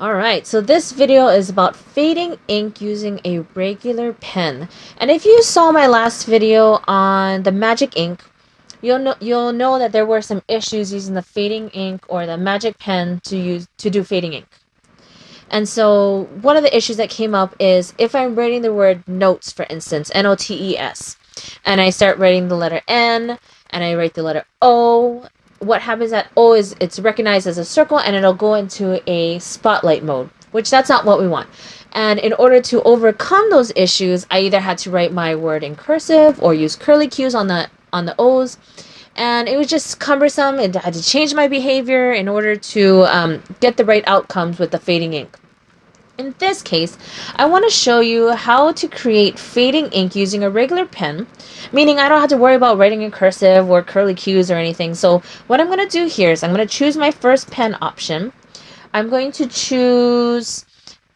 Alright, so this video is about fading ink using a regular pen. And if you saw my last video on the magic ink, you'll know that there were some issues using the fading ink or the magic pen to do fading ink. And so one of the issues that came up is if I'm writing the word notes, for instance, Notes, and I start writing the letter N and I write the letter O, what happens at O is it's recognized as a circle and it'll go into a spotlight mode, which that's not what we want. And in order to overcome those issues, I either had to write my word in cursive or use curly cues on the O's. And it was just cumbersome. I had to change my behavior in order to get the right outcomes with the fading ink. In this case, I want to show you how to create fading ink using a regular pen, meaning I don't have to worry about writing in cursive or curly cues or anything. So what I'm going to do here is I'm going to choose my first pen option. I'm going to choose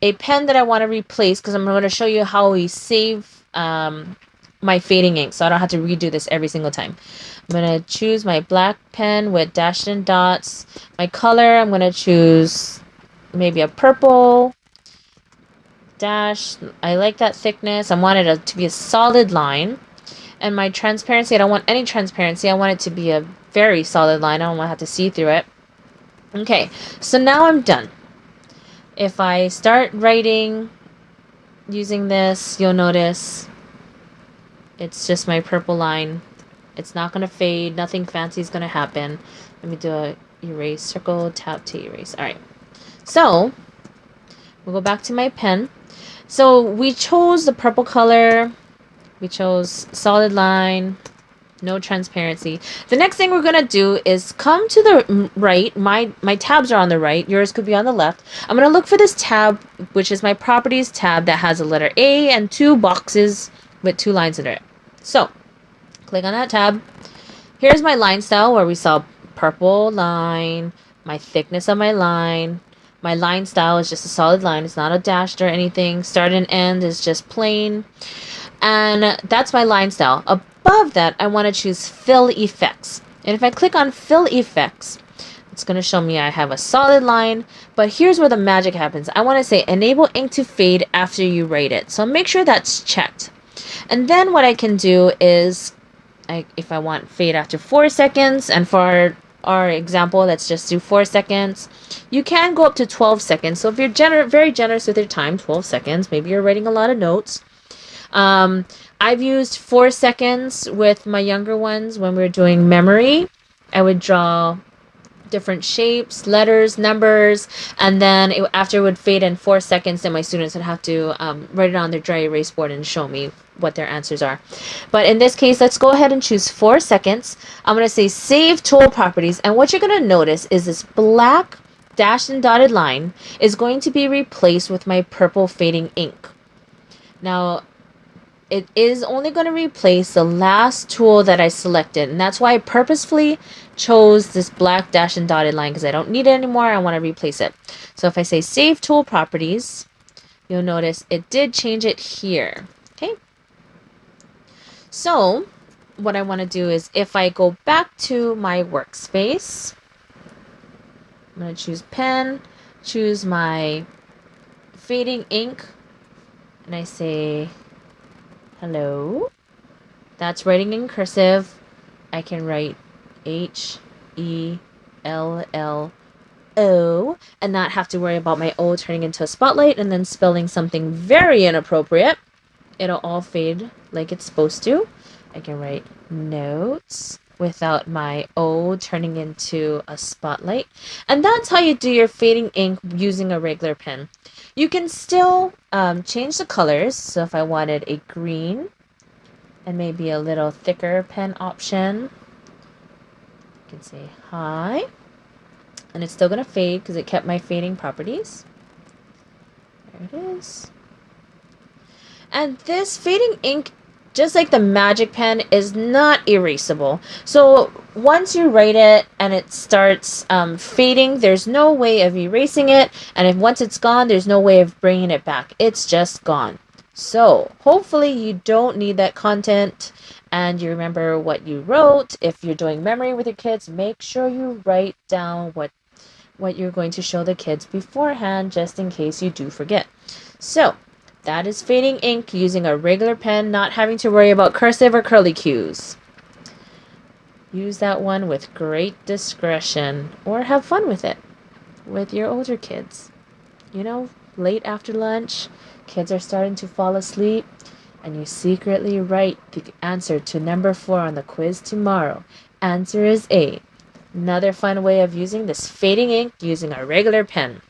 a pen that I want to replace because I'm going to show you how we save my fading ink so I don't have to redo this every single time. I'm going to choose my black pen with dashed and dots. My color, I'm going to choose maybe a purple. Dash. I like that thickness. I want it to be a solid line. And my transparency, I don't want any transparency. I want it to be a very solid line. I don't want to have to see through it. Okay, so now I'm done. If I start writing using this, you'll notice it's just my purple line. It's not going to fade. Nothing fancy is going to happen. Let me do a erase, circle, tap to erase. Alright, so we'll go back to my pen. So we chose the purple color, we chose solid line, no transparency. The next thing we're going to do is come to the right. My tabs are on the right, yours could be on the left. I'm going to look for this tab, which is my properties tab that has a letter A and two boxes with two lines in it. So click on that tab. Here's my line style where we saw purple line, my thickness of my line. My line style is just a solid line. It's not a dashed or anything. Start and end is just plain. And that's my line style. Above that, I want to choose Fill Effects. And if I click on Fill Effects, it's going to show me I have a solid line. But here's where the magic happens. I want to say Enable Ink to Fade after you write it. So make sure that's checked. And then what I can do is, if I want fade after 4 seconds, and for our example, let's just do 4 seconds. You can go up to 12 seconds. So if you're very generous with your time, 12 seconds, maybe you're writing a lot of notes. I've used 4 seconds with my younger ones when we were doing memory. I would draw different shapes, letters, numbers, and then after it would fade in 4 seconds, then my students would have to write it on their dry erase board and show me what their answers are. But in this case, let's go ahead and choose 4 seconds. I'm going to say Save Tool Properties, and what you're going to notice is this black dashed and dotted line is going to be replaced with my purple fading ink. Now, it is only going to replace the last tool that I selected, and that's why I purposefully chose this black dash and dotted line because I don't need it anymore. I want to replace it. So if I say Save Tool Properties, you'll notice it did change it here. Okay. So what I want to do is if I go back to my workspace, I'm going to choose pen, choose my fading ink, and I say hello. That's writing in cursive. I can write H-E-L-L-O and not have to worry about my O turning into a spotlight and then spelling something very inappropriate. It'll all fade like it's supposed to. I can write notes without my O turning into a spotlight. And that's how you do your fading ink using a regular pen. You can still change the colors. So if I wanted a green and maybe a little thicker pen option, I can say hi. And it's still going to fade because it kept my fading properties. There it is. And this fading ink, just like the magic pen, is not erasable. So once you write it and it starts fading, there's no way of erasing it. And once it's gone, there's no way of bringing it back. It's just gone. So hopefully you don't need that content and you remember what you wrote. If you're doing memory with your kids, make sure you write down what what you're going to show the kids beforehand, just in case you do forget. So that is fading ink using a regular pen, not having to worry about cursive or curly cues. Use that one with great discretion, or have fun with it with your older kids. You know, late after lunch, kids are starting to fall asleep, and you secretly write the answer to number 4 on the quiz tomorrow. Answer is A. Another fun way of using this fading ink using a regular pen.